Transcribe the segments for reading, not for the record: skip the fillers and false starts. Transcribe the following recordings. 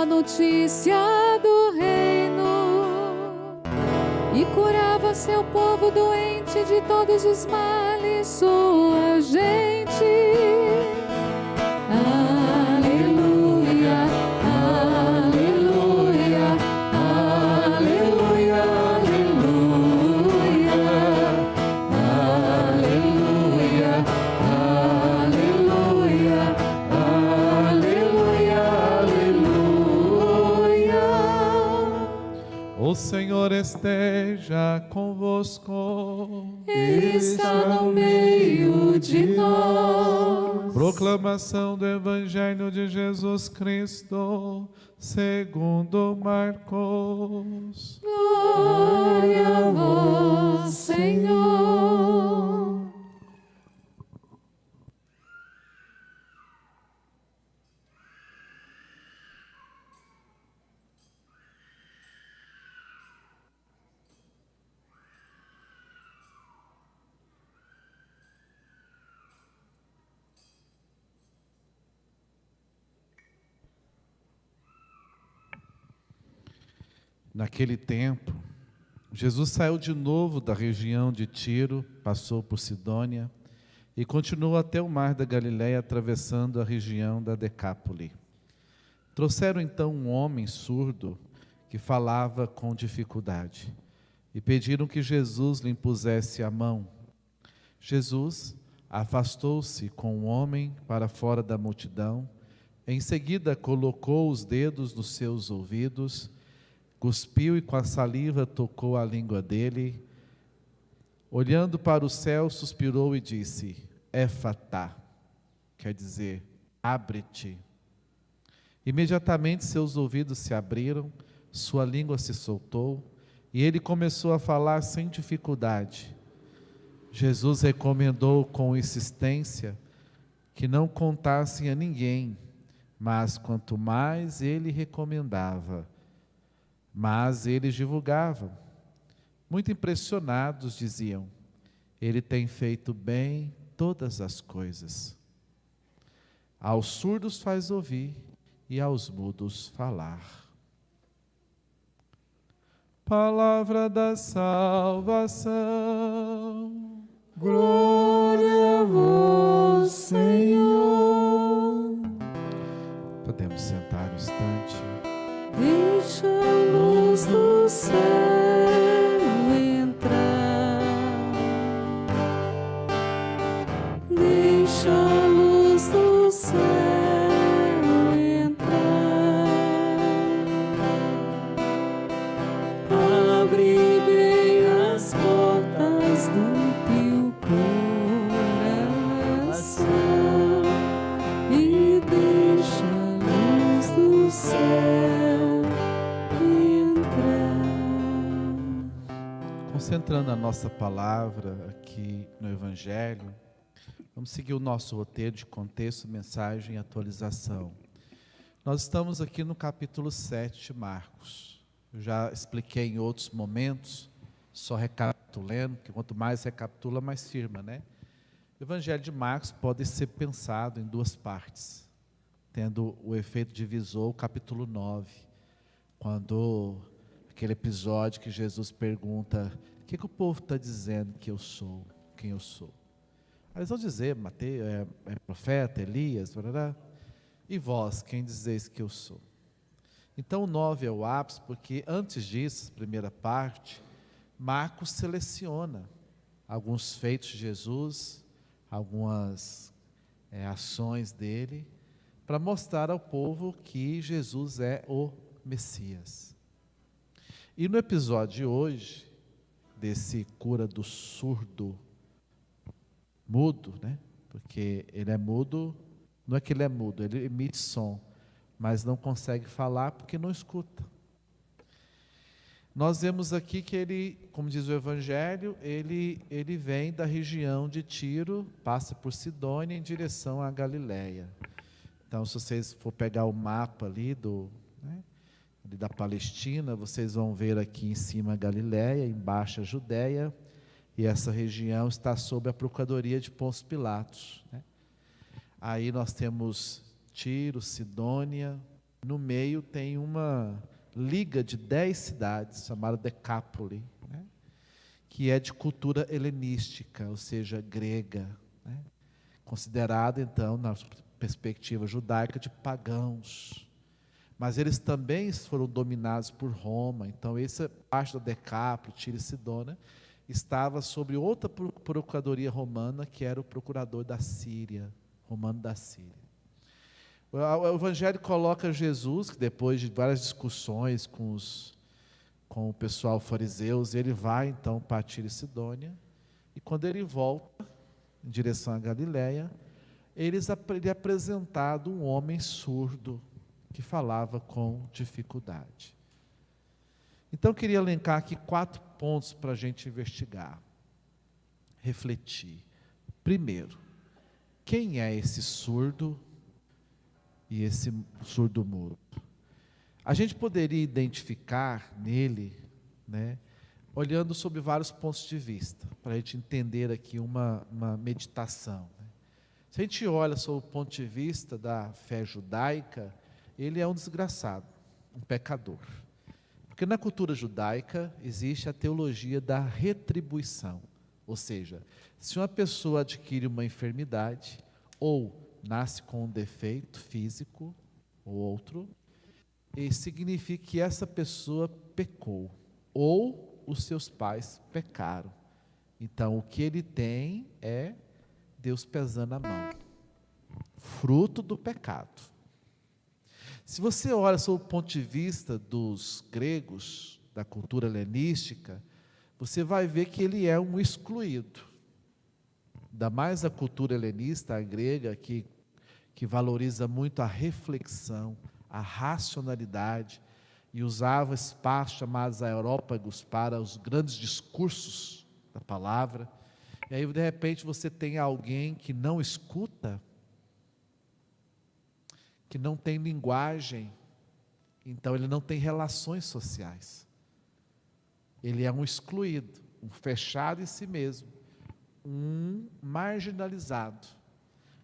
boa notícia do reino e curava seu povo doente de todos os males, sua gente. Aleluia, aleluia, aleluia, aleluia, aleluia, aleluia, aleluia, aleluia. O Senhor esteja convosco. Ele está no meio de nós. Proclamação do Evangelho de Jesus Cristo, segundo Marcos. Glória a vós, Senhor. Naquele tempo, Jesus saiu de novo da região de Tiro, passou por Sidônia e continuou até o mar da Galileia, atravessando a região da Decápole. Trouxeram então um homem surdo que falava com dificuldade e pediram que Jesus lhe impusesse a mão. Jesus afastou-se com o homem para fora da multidão, em seguida colocou os dedos nos seus ouvidos, cuspiu e com a saliva tocou a língua dele. Olhando para o céu, suspirou e disse: Éfatá, quer dizer, abre-te. Imediatamente seus ouvidos se abriram, sua língua se soltou e ele começou a falar sem dificuldade. Jesus recomendou com insistência que não contassem a ninguém, mas quanto mais ele recomendava, mas eles divulgavam. Muito impressionados, diziam: ele tem feito bem todas as coisas. Aos surdos faz ouvir e aos mudos falar. Palavra da salvação. Glória a vós, Senhor. Podemos sentar um instante. Deixa a luz do céu entrar. Deixa a luz do céu entrar. Abre bem as portas do teu coração e deixa a luz do céu. Concentrando a nossa palavra aqui no Evangelho, vamos seguir o nosso roteiro de contexto, mensagem e atualização. Nós estamos aqui no capítulo 7 de Marcos. Eu já expliquei em outros momentos, só recapitulando, que quanto mais recapitula, mais firma, né? O Evangelho de Marcos pode ser pensado em duas partes, tendo o efeito divisor, o capítulo 9, quando aquele episódio que Jesus pergunta: o que o povo está dizendo que eu sou, quem eu sou? Aí eles vão dizer: Mateus é profeta, Elias, blá. E vós, quem dizeis que eu sou? Então o 9 é o ápice, porque antes disso, primeira parte, Marcos seleciona alguns feitos de Jesus, algumas ações dele, para mostrar ao povo que Jesus é o Messias. E no episódio de hoje, desse cura do surdo mudo, né? Porque ele é mudo, não é que ele é mudo, ele emite som, mas não consegue falar porque não escuta. Nós vemos aqui que ele, como diz o Evangelho, ele vem da região de Tiro, passa por Sidônia em direção à Galileia. Então, se vocês for pegar o mapa ali da Palestina, vocês vão ver aqui em cima a Galileia, embaixo a Judeia, e essa região está sob a procuradoria de Pôncio Pilatos, né? Aí nós temos Tiro, Sidônia, No meio tem uma liga de 10 cidades, chamada Decápole, né? Que é de cultura helenística, ou seja, grega, né? Considerada, então, na perspectiva judaica, de pagãos. Mas eles também foram dominados por Roma. Então, essa parte da Decápole, Tiro e Sidônia, estava sob outra procuradoria romana, que era o procurador da Síria, romano da Síria. O Evangelho coloca Jesus, que depois de várias discussões com o pessoal fariseus, ele vai então para Tiro e Sidônia, e quando ele volta em direção à Galiléia, ele é apresentado um homem surdo, que falava com dificuldade. Então, eu queria elencar aqui 4 pontos para a gente investigar, refletir. Primeiro, quem é esse surdo e esse surdo mudo? A gente poderia identificar nele, né, olhando sobre vários pontos de vista, para a gente entender aqui uma meditação. Né? Se a gente olha sob o ponto de vista da fé judaica, ele é um desgraçado, um pecador. Porque na cultura judaica existe a teologia da retribuição. Ou seja, se uma pessoa adquire uma enfermidade, ou nasce com um defeito físico, ou outro, significa que essa pessoa pecou, ou os seus pais pecaram. Então, o que ele tem é Deus pesando a mão, fruto do pecado. Se você olha sob o ponto de vista dos gregos, da cultura helenística, você vai ver que ele é um excluído. Ainda mais a cultura helenista, a grega, que valoriza muito a reflexão, a racionalidade, e usava espaços chamados aerópagos para os grandes discursos da palavra. E aí, de repente, você tem alguém que não escuta, que não tem linguagem, então ele não tem relações sociais. Ele é um excluído, um fechado em si mesmo, um marginalizado,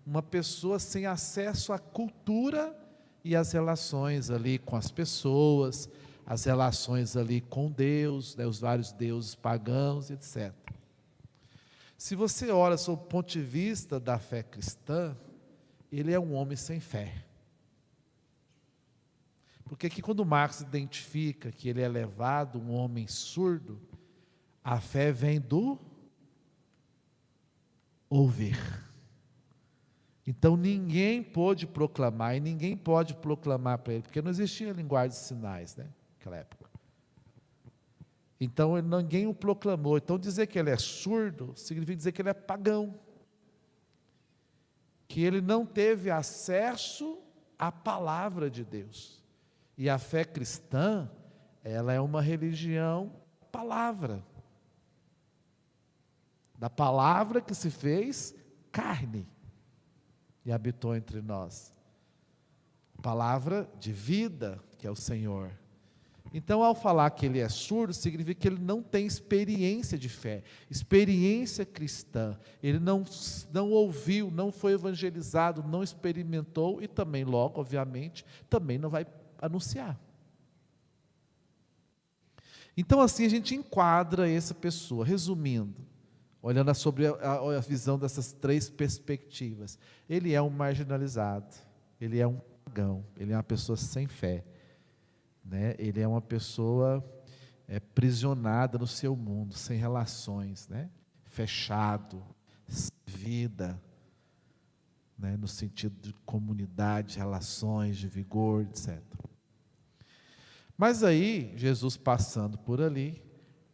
uma pessoa sem acesso à cultura e às relações ali com as pessoas, as relações ali com Deus, né, os vários deuses pagãos, etc. Se você olha sob o ponto de vista da fé cristã, ele é um homem sem fé. Porque aqui quando Marcos identifica que ele é levado, um homem surdo, a fé vem do ouvir. Então ninguém pôde proclamar, e ninguém pode proclamar para ele, porque não existia linguagem de sinais, né, naquela época. Então ninguém o proclamou. Então dizer que ele é surdo, significa dizer que ele é pagão. Que ele não teve acesso à palavra de Deus. E a fé cristã, ela é uma religião palavra. Da palavra que se fez carne e habitou entre nós. Palavra de vida, que é o Senhor. Então, ao falar que ele é surdo, significa que ele não tem experiência de fé, experiência cristã. Ele não ouviu, não foi evangelizado, não experimentou e também, logo, obviamente, também não vai anunciar. Então, assim, a gente enquadra essa pessoa, resumindo, olhando sobre a visão dessas 3 perspectivas. Ele é um marginalizado, ele é um pagão, ele é uma pessoa sem fé, né? Ele é uma pessoa prisionada no seu mundo, sem relações, né? Fechado, sem vida, né? No sentido de comunidade, relações, de vigor, etc. Mas aí, Jesus passando por ali,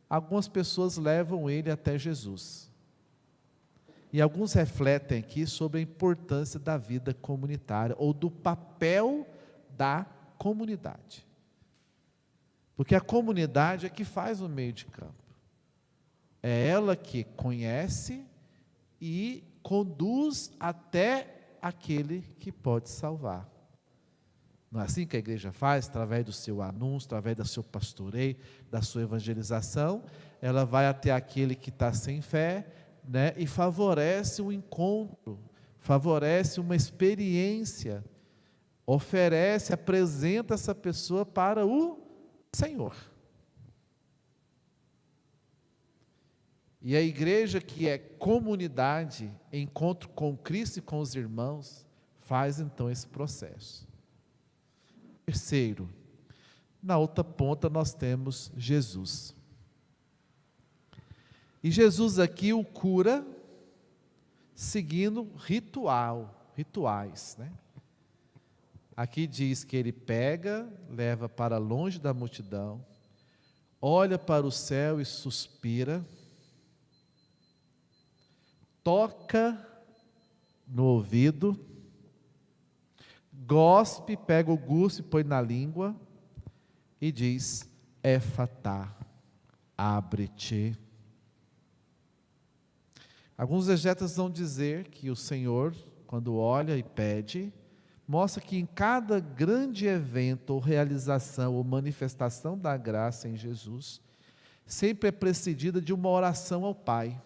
algumas pessoas levam ele até Jesus. E alguns refletem aqui sobre a importância da vida comunitária, ou do papel da comunidade. Porque a comunidade é que faz o meio de campo. É ela que conhece e conduz até aquele que pode salvar. Não é assim que a igreja faz? Através do seu anúncio, através do seu pastoreio, da sua evangelização, ela vai até aquele que está sem fé, né, e favorece um encontro, favorece uma experiência oferece, apresenta essa pessoa para o Senhor. E a igreja, que é comunidade, encontro com Cristo e com os irmãos, faz então esse processo. Terceiro, na outra ponta nós temos Jesus. E Jesus aqui o cura seguindo rituais, né? Aqui diz que ele pega, leva para longe da multidão, olha para o céu e suspira, toca no ouvido, gospe, pega o guspe, põe na língua e diz: Éfatá, abre-te. Alguns exegetas vão dizer que o Senhor, quando olha e pede, mostra que em cada grande evento ou realização ou manifestação da graça em Jesus, sempre é precedida de uma oração ao Pai.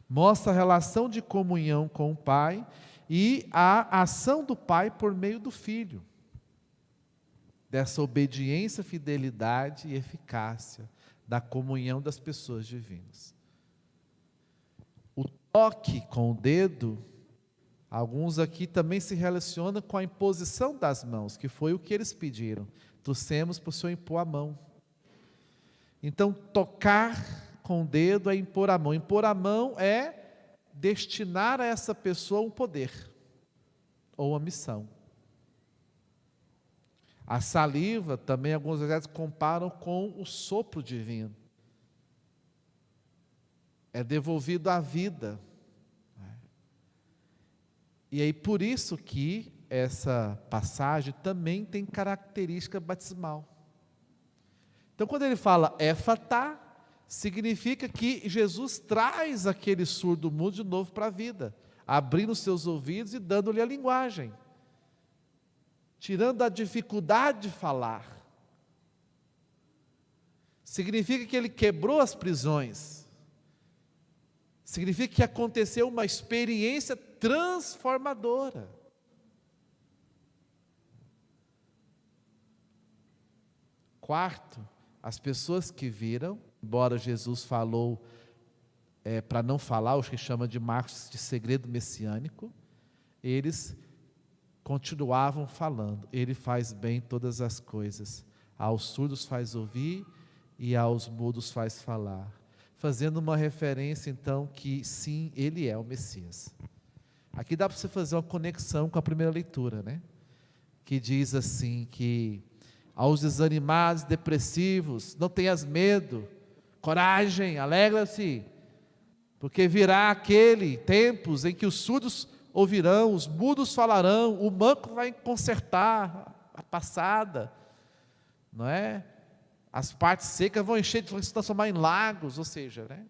Mostra a relação de comunhão com o Pai e a ação do Pai por meio do Filho. Dessa obediência, fidelidade e eficácia da comunhão das pessoas divinas. O toque com o dedo, alguns aqui também se relacionam com a imposição das mãos, que foi o que eles pediram. Trouxemos para o Senhor impor a mão. Então, tocar com o dedo é impor a mão. Impor a mão é destinar a essa pessoa um poder ou uma missão. A saliva, também alguns exegetas comparam com o sopro divino. É devolvido à vida. E aí por isso que essa passagem também tem característica batismal. Então quando ele fala éfatá, significa que Jesus traz aquele surdo mudo de novo para a vida, abrindo seus ouvidos e dando-lhe a linguagem, tirando a dificuldade de falar. Significa que ele quebrou as prisões. Significa que aconteceu uma experiência transformadora. Quarto, as pessoas que viram, embora Jesus falou para não falar, os que chama de Marcos de segredo messiânico, eles continuavam falando. Ele faz bem todas as coisas, aos surdos faz ouvir e aos mudos faz falar, fazendo uma referência então que sim, ele é o Messias. Aqui dá para você fazer uma conexão com a primeira leitura, né? Que diz assim, que aos desanimados, depressivos, não tenhas medo, coragem, alegra-se, porque virá aquele tempos em que os surdos ouvirão, os mudos falarão, o manco vai consertar a passada, não é? As partes secas vão encher, vão se transformar em lagos, ou seja, né?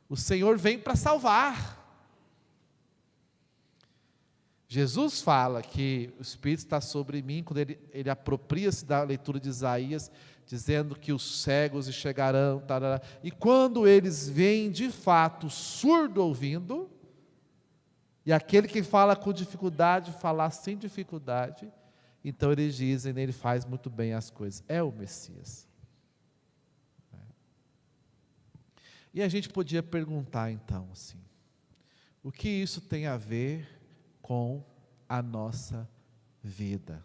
O Senhor vem para salvar. Jesus fala que o Espírito está sobre mim, quando ele apropria-se da leitura de Isaías, dizendo que os cegos enxergarão, tarará, e quando eles veem de fato surdo ouvindo, e aquele que fala com dificuldade, falar sem dificuldade, então eles dizem, ele faz muito bem as coisas, é o Messias. E a gente podia perguntar então assim, o que isso tem a ver com a nossa vida?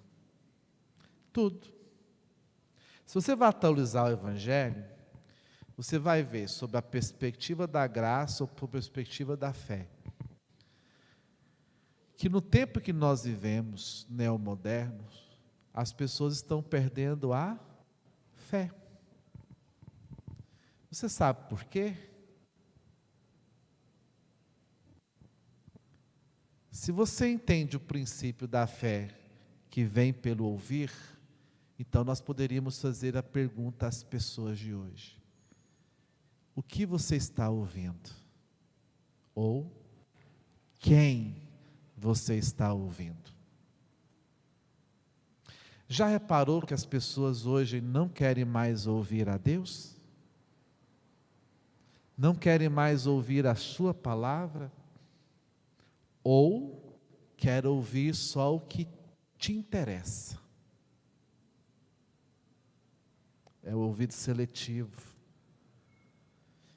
Tudo. Se você vai atualizar o Evangelho, você vai ver sobre a perspectiva da graça ou por perspectiva da fé, que no tempo que nós vivemos, neomodernos, as pessoas estão perdendo a fé. Você sabe por quê? Se você entende o princípio da fé que vem pelo ouvir, então nós poderíamos fazer a pergunta às pessoas de hoje: o que você está ouvindo? Ou quem você está ouvindo? Já reparou que as pessoas hoje não querem mais ouvir a Deus? Não querem mais ouvir a sua palavra? Ou quer ouvir só o que te interessa. É o ouvido seletivo.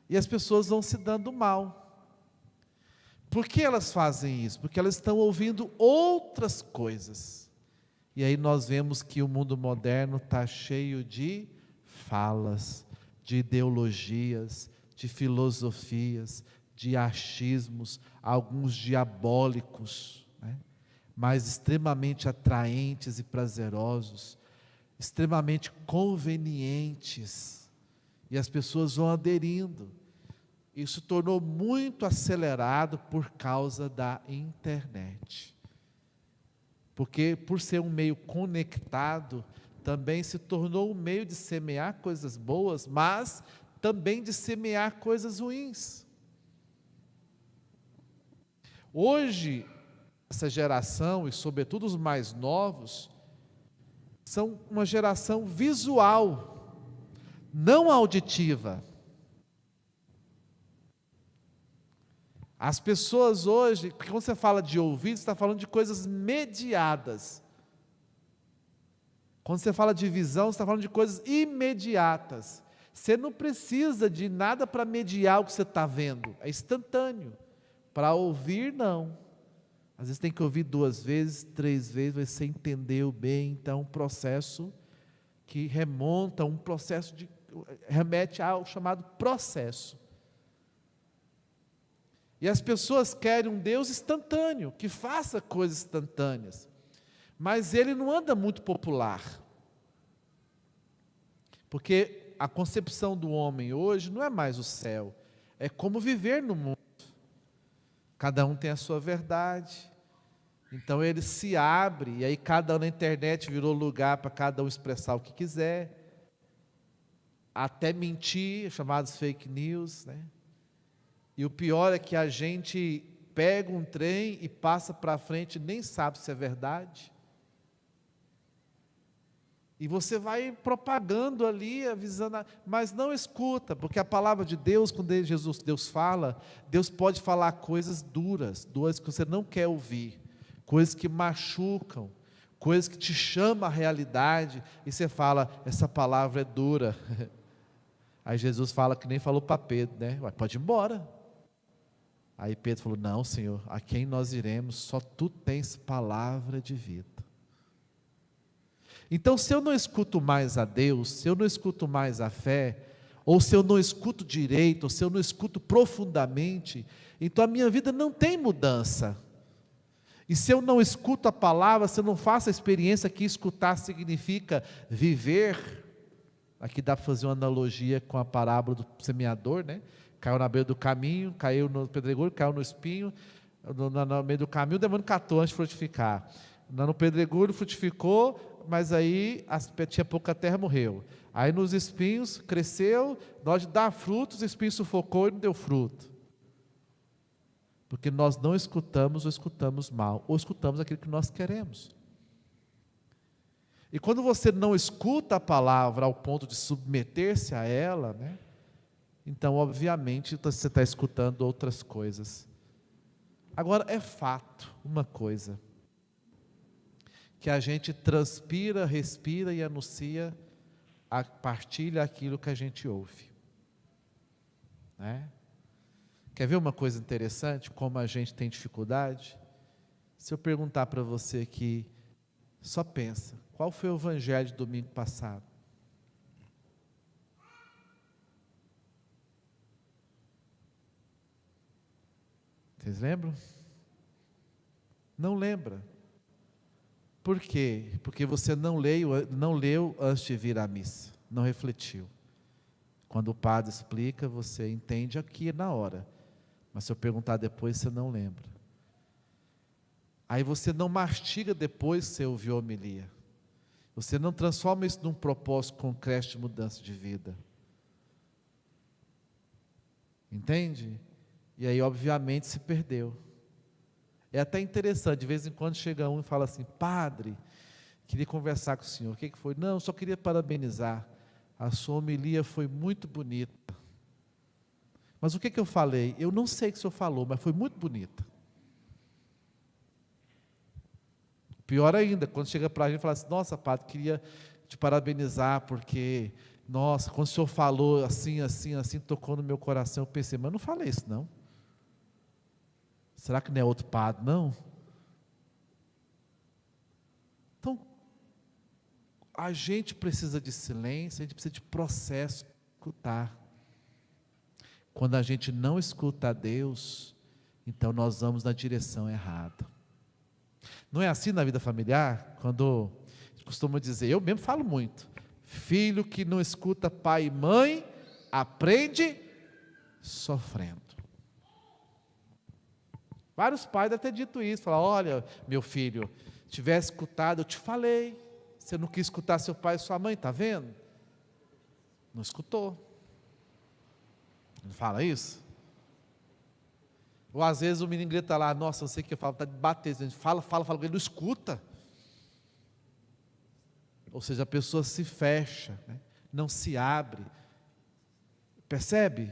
E as pessoas vão se dando mal. Por que elas fazem isso? Porque elas estão ouvindo outras coisas. E aí nós vemos que o mundo moderno está cheio de falas, de ideologias, de filosofias, de achismos, alguns diabólicos, né? Mas extremamente atraentes e prazerosos, extremamente convenientes, e as pessoas vão aderindo. Isso tornou muito acelerado por causa da internet. Porque por ser um meio conectado, também se tornou um meio de semear coisas boas, mas também de semear coisas ruins. Hoje, essa geração, e sobretudo os mais novos, são uma geração visual, não auditiva. As pessoas hoje, porque quando você fala de ouvido, você está falando de coisas mediadas. Quando você fala de visão, você está falando de coisas imediatas. Você não precisa de nada para mediar o que você está vendo, é instantâneo. Para ouvir, não. Às vezes tem que ouvir 2 vezes, 3 vezes, você entendeu bem. Então, um processo que remonta, remete ao chamado processo. E as pessoas querem um Deus instantâneo, que faça coisas instantâneas. Mas ele não anda muito popular. Porque a concepção do homem hoje não é mais o céu, é como viver no mundo. Cada um tem a sua verdade. Então ele se abre, e aí cada um na internet virou lugar para cada um expressar o que quiser. Até mentir, chamados fake news, né? E o pior é que a gente pega um trem e passa para frente, nem sabe se é verdade. E você vai propagando ali, avisando, mas não escuta, porque a palavra de Deus, quando Deus fala, Deus pode falar coisas duras que você não quer ouvir, coisas que machucam, coisas que te chamam à realidade, e você fala, essa palavra é dura. Aí Jesus fala que nem falou para Pedro, né? Pode ir embora. Aí Pedro falou, não, Senhor, a quem nós iremos? Só Tu tens palavra de vida. Então, se eu não escuto mais a Deus, se eu não escuto mais a fé, ou se eu não escuto direito, ou se eu não escuto profundamente, então a minha vida não tem mudança. E se eu não escuto a palavra, se eu não faço a experiência que escutar significa viver, aqui dá para fazer uma analogia com a parábola do semeador, né? Caiu na beira do caminho, caiu no pedregulho, caiu no espinho, no meio do caminho, o demônio catou antes de frutificar. No pedregulho frutificou, mas aí tinha pouca terra, morreu. Aí nos espinhos cresceu, na hora de dar frutos, o espinho sufocou e não deu fruto. Porque nós não escutamos ou escutamos mal, ou escutamos aquilo que nós queremos. E quando você não escuta a palavra ao ponto de submeter-se a ela, né? Então, obviamente, você está escutando outras coisas. Agora, é fato, uma coisa, que a gente transpira, respira e anuncia, partilha aquilo que a gente ouve. Né? Quer ver uma coisa interessante, como a gente tem dificuldade? Se eu perguntar para você aqui, só pensa, qual foi o evangelho de domingo passado? Vocês lembram? Não lembra. Por quê? Porque você não leu antes de vir à missa, não refletiu. Quando o padre explica, você entende aqui na hora, mas se eu perguntar depois, você não lembra. Aí você não mastiga depois que você ouviu a homilia. Você não transforma isso num propósito concreto de mudança de vida. Entende? E aí, obviamente, se perdeu. É até interessante, de vez em quando chega um e fala assim, padre, queria conversar com o senhor, o que foi? Não, só queria parabenizar, a sua homilia foi muito bonita. Mas o que eu falei? Eu não sei o que o senhor falou, mas foi muito bonita. Pior ainda, quando chega para a gente e fala assim, nossa, padre, queria te parabenizar, porque, nossa, quando o senhor falou assim, assim, assim, tocou no meu coração, eu pensei, mas eu não falei isso não. Será que não é outro padre, não? Então, a gente precisa de silêncio, a gente precisa de processo, escutar. Quando a gente não escuta a Deus, então nós vamos na direção errada. Não é assim na vida familiar? Quando costumo dizer, eu mesmo falo muito, filho que não escuta pai e mãe, aprende sofrendo. Vários pais devem ter dito isso, falar, olha, meu filho, tivesse escutado, eu te falei, você não quis escutar seu pai e sua mãe, está vendo? Não escutou. Não fala isso? Ou às vezes o menino grita lá, nossa, eu sei que eu falo, está de bater, a gente fala, ele não escuta. Ou seja, a pessoa se fecha, né? Não se abre. Percebe?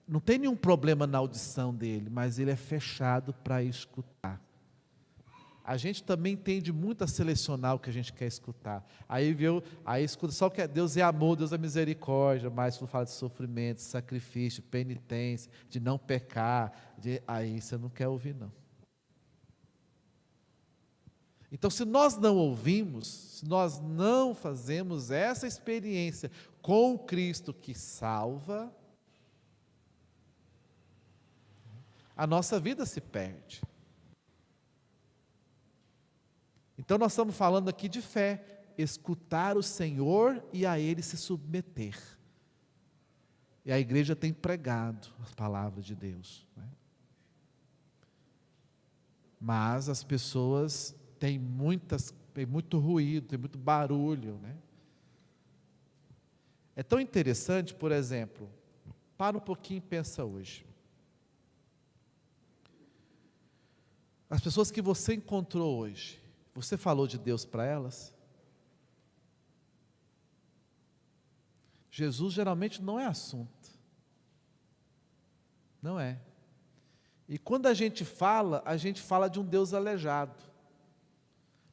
Não tem nenhum problema na audição dele, mas ele é fechado para escutar. A gente também tende muito a selecionar o que a gente quer escutar. Aí escuta só o que é Deus é amor, Deus é misericórdia, mas quando fala de sofrimento, de sacrifício, penitência, de não pecar, aí você não quer ouvir não. Então, se nós não ouvimos, se nós não fazemos essa experiência com o Cristo que salva, a nossa vida se perde. Então nós estamos falando aqui de fé, escutar o Senhor e a Ele se submeter. E a igreja tem pregado as palavras de Deus, né? Mas as pessoas têm muito ruído, tem muito barulho, né? É tão interessante, por exemplo, para um pouquinho e pensa hoje. As pessoas que você encontrou hoje, você falou de Deus para elas? Jesus geralmente não é assunto. Não é. E quando a gente fala de um Deus aleijado.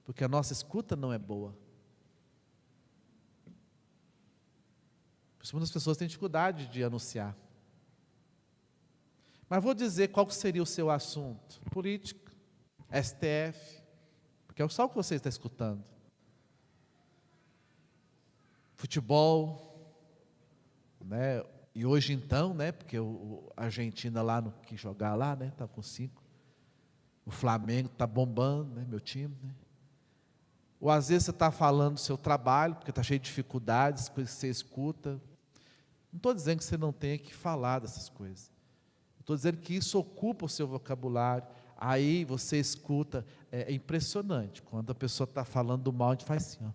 Porque a nossa escuta não é boa. Por isso muitas pessoas têm dificuldade de anunciar. Mas vou dizer qual seria o seu assunto. Política, STF, porque é só o que você está escutando. Futebol, né? E hoje então, né? Porque a Argentina lá não quis jogar lá, né? Está com 5. O Flamengo está bombando, né? Meu time, né? Ou às vezes você está falando do seu trabalho, porque está cheio de dificuldades, coisas que você escuta. Não estou dizendo que você não tenha que falar dessas coisas. Estou dizendo que isso ocupa o seu vocabulário. Aí você escuta, é impressionante, quando a pessoa está falando do mal, a gente faz assim, ó.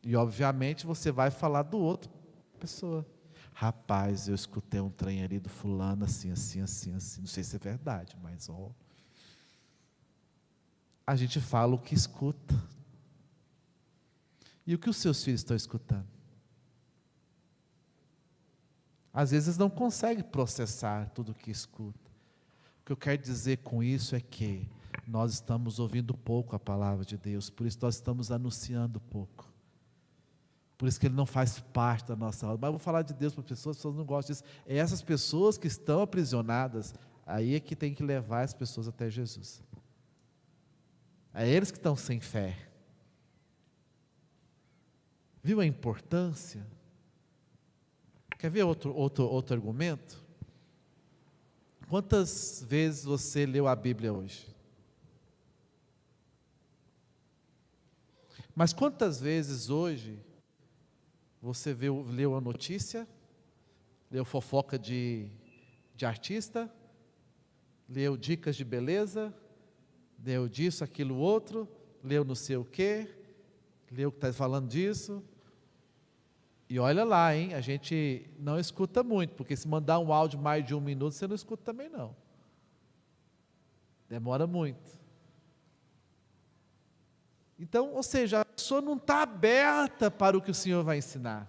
E obviamente você vai falar do outro pessoa. Rapaz, eu escutei um trem ali do fulano, assim, assim, assim, assim. Não sei se é verdade, mas ó. A gente fala o que escuta. E o que os seus filhos estão escutando? Às vezes não consegue processar tudo o que escuta. O que eu quero dizer com isso é que nós estamos ouvindo pouco a palavra de Deus, por isso nós estamos anunciando pouco. Por isso que ele não faz parte da nossa aula. Mas eu vou falar de Deus para as pessoas não gostam disso. É essas pessoas que estão aprisionadas, aí é que tem que levar as pessoas até Jesus. É eles que estão sem fé. Viu a importância? Quer ver outro argumento? Quantas vezes você leu a Bíblia hoje? Mas quantas vezes hoje você leu a notícia, leu fofoca de artista, leu dicas de beleza, leu disso, aquilo, outro, leu não sei o quê, leu que está falando disso. E olha lá, hein, a gente não escuta muito, porque se mandar um áudio mais de 1 minuto, você não escuta também não. Demora muito. Então, ou seja, a pessoa não está aberta para o que o Senhor vai ensinar.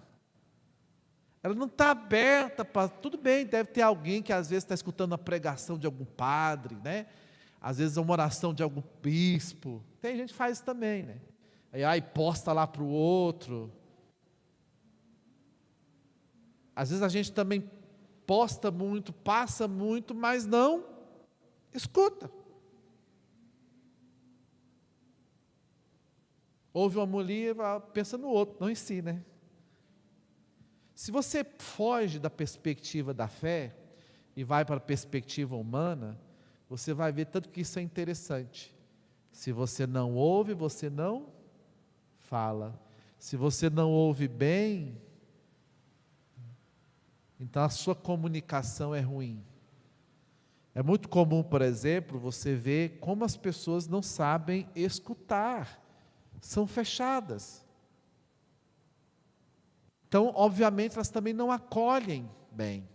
Ela não está aberta para... Tudo bem, deve ter alguém que às vezes está escutando a pregação de algum padre, né? Às vezes é uma oração de algum bispo. Tem gente que faz isso também, né? Aí posta lá para o outro. Às vezes a gente também posta muito, passa muito, mas não escuta. Ouve uma mulher, pensa no outro, não em si, né? Se você foge da perspectiva da fé e vai para a perspectiva humana, você vai ver tanto que isso é interessante. Se você não ouve, você não fala. Se você não ouve bem, então a sua comunicação é ruim. É muito comum, por exemplo, você ver como as pessoas não sabem escutar, são fechadas. Então, obviamente, elas também não acolhem bem.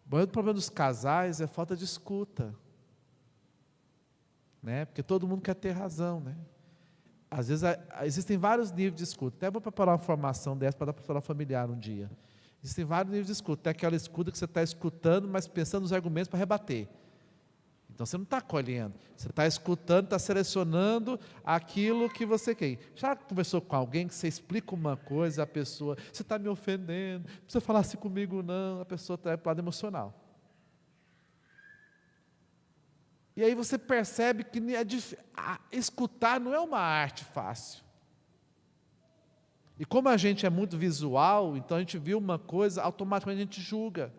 O maior problema dos casais é a falta de escuta, né? Porque todo mundo quer ter razão, né? Às vezes existem vários níveis de escuta. Até vou preparar uma formação dessa para dar para o pessoal familiar um dia. Existem vários níveis de escuta. Tem aquela escuta que você está escutando, mas pensando nos argumentos para rebater. Então você não está acolhendo, você está escutando, está selecionando aquilo que você quer. Já conversou com alguém que você explica uma coisa, a pessoa, você está me ofendendo, não precisa falar assim comigo não, a pessoa está para o lado emocional. E aí você percebe que escutar não é uma arte fácil. E como a gente é muito visual, então a gente viu uma coisa, automaticamente a gente julga.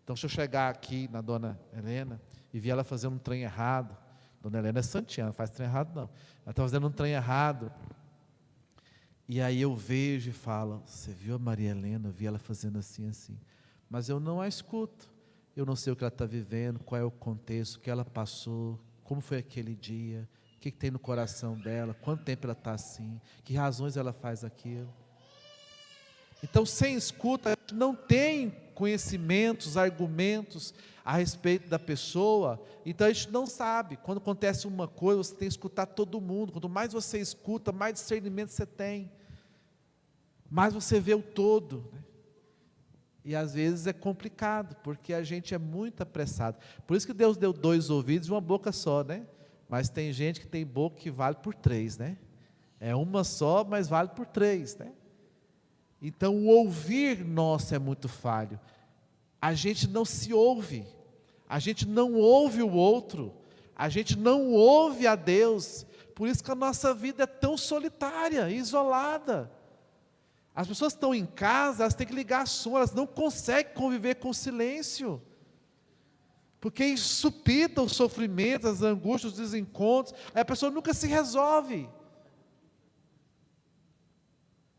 Então, se eu chegar aqui na dona Helena e vi ela fazendo um trem errado, dona Helena é santinha, não faz trem errado não, ela está fazendo um trem errado, e aí eu vejo e falo, você viu a Maria Helena, eu vi ela fazendo assim, assim, mas eu não a escuto, eu não sei o que ela está vivendo, qual é o contexto, o que ela passou, como foi aquele dia, o que tem no coração dela, quanto tempo ela está assim, que razões ela faz aquilo. Então, sem escuta, a gente não tem conhecimentos, argumentos a respeito da pessoa, então a gente não sabe. Quando acontece uma coisa, você tem que escutar todo mundo. Quanto mais você escuta, mais discernimento você tem, mais você vê o todo, né? E às vezes é complicado, porque a gente é muito apressado. Por isso que Deus deu 2 ouvidos e uma boca só, né? Mas tem gente que tem boca que vale por 3, né? É uma só, mas vale por 3, né? Então o ouvir nosso é muito falho. A gente não se ouve, a gente não ouve o outro, a gente não ouve a Deus. Por isso que a nossa vida é tão solitária, isolada. As pessoas estão em casa, elas têm que ligar som, elas não conseguem conviver com o silêncio, porque isso supita o sofrimento, as angústias, os desencontros, a pessoa nunca se resolve.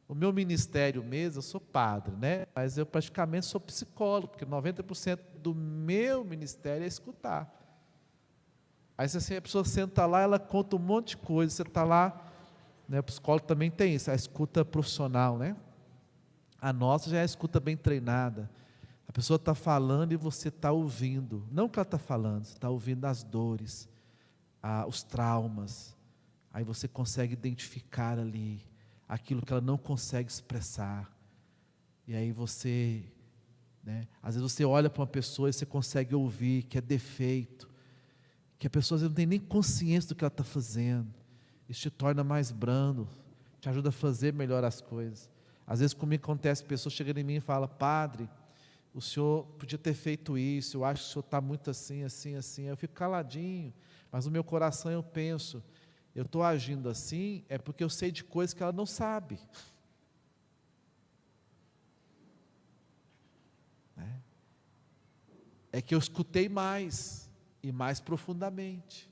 O meu ministério mesmo, eu sou padre, né? Mas eu praticamente sou psicólogo, porque 90% do meu ministério é escutar. Aí assim, a pessoa senta lá, ela conta um monte de coisa, você está lá, né? O psicólogo também tem isso, a escuta profissional, né? A nossa já é a escuta bem treinada. A pessoa está falando e você está ouvindo, não o que ela está falando, você está ouvindo as dores, os traumas, aí você consegue identificar ali aquilo que ela não consegue expressar, e aí você, né, às vezes você olha para uma pessoa e você consegue ouvir que é defeito, que a pessoa às vezes não tem nem consciência do que ela está fazendo, isso te torna mais brando, te ajuda a fazer melhor as coisas. Às vezes comigo acontece, pessoas chegam em mim e falam, padre, o senhor podia ter feito isso, eu acho que o senhor está muito assim, assim, assim, eu fico caladinho, mas no meu coração eu penso, eu estou agindo assim, é porque eu sei de coisas que ela não sabe. É que eu escutei mais, e mais profundamente.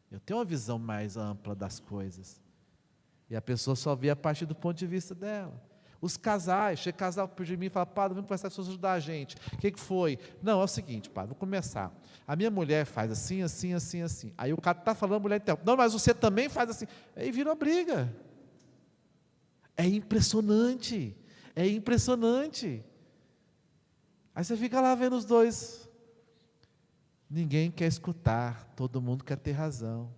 Eu tenho uma visão mais ampla das coisas. E a pessoa só vê a partir do ponto de vista dela. Os casais, chega casal perto de mim e fala, padre, vamos conversar com vocês, ajudar a gente. O que foi? Não, é o seguinte, padre, vou começar. A minha mulher faz assim, assim, assim, assim. Aí o cara está falando, a mulher interrompe. Não, mas você também faz assim. Aí vira uma briga. É impressionante. É impressionante. Aí você fica lá vendo os dois. Ninguém quer escutar, todo mundo quer ter razão.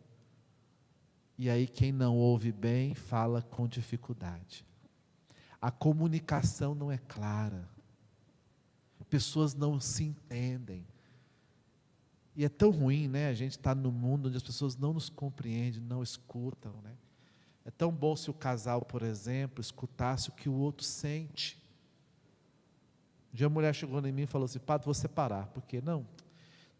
E aí quem não ouve bem, fala com dificuldade. A comunicação não é clara. Pessoas não se entendem. E é tão ruim, né? A gente está num mundo onde as pessoas não nos compreendem, não escutam, né? É tão bom se o casal, por exemplo, escutasse o que o outro sente. Um dia a mulher chegou em mim e falou assim: padre, vou separar. Por quê? Não,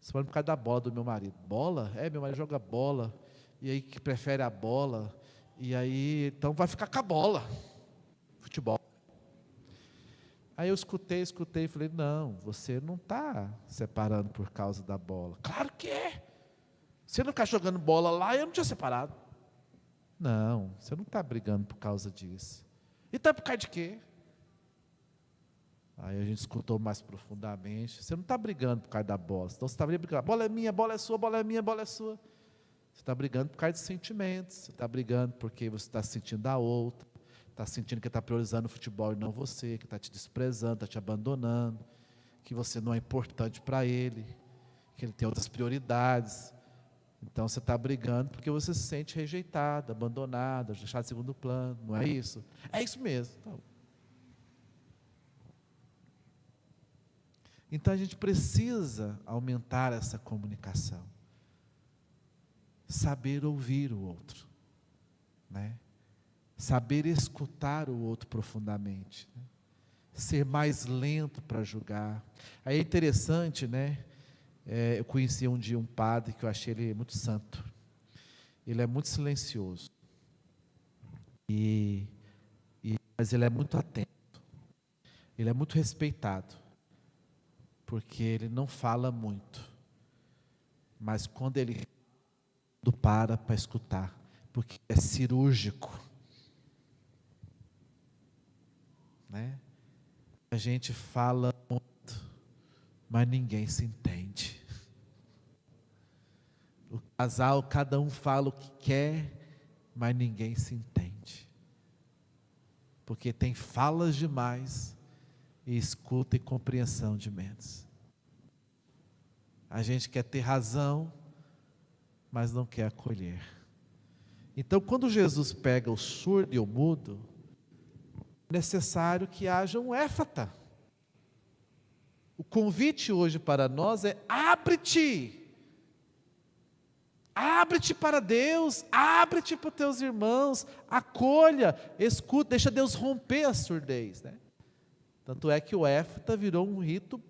separando por causa da bola do meu marido. Bola? É, meu marido joga bola, e aí que prefere a bola, e aí, então vai ficar com a bola. Futebol. Aí eu escutei e falei: não, você não está separando por causa da bola. Claro que é. Se não ficar jogando bola lá, eu não tinha separado. Não, você não está brigando por causa disso. Então por causa de quê? Aí a gente escutou mais profundamente. Você não está brigando por causa da bola. Então você está brigando, a bola é minha, a bola é sua, a bola é minha, a bola é sua. Você está brigando por causa de sentimentos. Você está brigando porque você está sentindo a outra. Está sentindo que está priorizando o futebol e não você, que está te desprezando, está te abandonando, que você não é importante para ele, que ele tem outras prioridades. Então você está brigando porque você se sente rejeitado, abandonado, deixado em segundo plano, não é isso? É isso mesmo. Então a gente precisa aumentar essa comunicação, saber ouvir o outro, né? Saber escutar o outro profundamente, né? Ser mais lento para julgar. Aí é interessante, né? Eu conheci um dia um padre que eu achei ele muito santo. Ele é muito silencioso, mas ele é muito atento. Ele é muito respeitado, porque ele não fala muito, mas quando ele para escutar, porque é cirúrgico, né? A gente fala muito, mas ninguém se entende. O casal, cada um fala o que quer, mas ninguém se entende, porque tem falas demais e escuta e compreensão de menos. A gente quer ter razão, mas não quer acolher. Então, quando Jesus pega o surdo e o mudo, é necessário que haja um éfata. O convite hoje para nós é: abre-te. Abre-te para Deus, abre-te para os teus irmãos, acolha, escuta, deixa Deus romper a surdez, né? Tanto é que o éfata virou um rito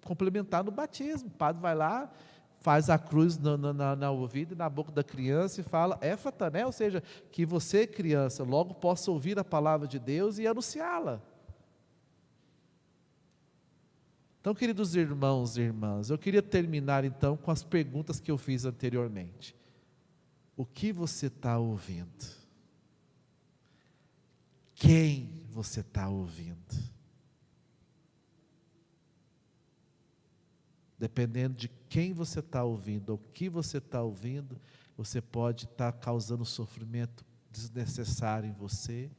complementar no batismo. O padre vai lá, faz a cruz na ouvido e na boca da criança e fala éfata, né? Ou seja, que você, criança, logo possa ouvir a palavra de Deus e anunciá-la. Então, queridos irmãos e irmãs, eu queria terminar então com as perguntas que eu fiz anteriormente. O que você está ouvindo? Quem você está ouvindo? Dependendo de quem você está ouvindo, ou o que você está ouvindo, você pode estar causando sofrimento desnecessário em você,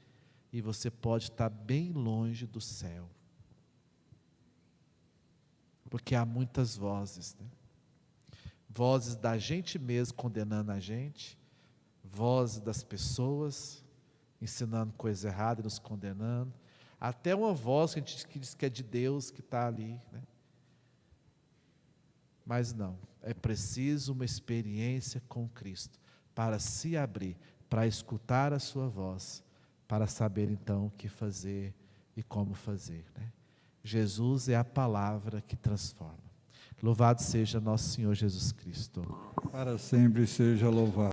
e você pode estar bem longe do céu. Porque há muitas vozes, né? Vozes da gente mesmo condenando a gente, vozes das pessoas ensinando coisa errada e nos condenando, até uma voz que a gente diz que é de Deus que está ali, né? Mas não, é preciso uma experiência com Cristo para se abrir, para escutar a sua voz, para saber então o que fazer e como fazer, né? Jesus é a palavra que transforma. Louvado seja nosso Senhor Jesus Cristo. Para sempre seja louvado.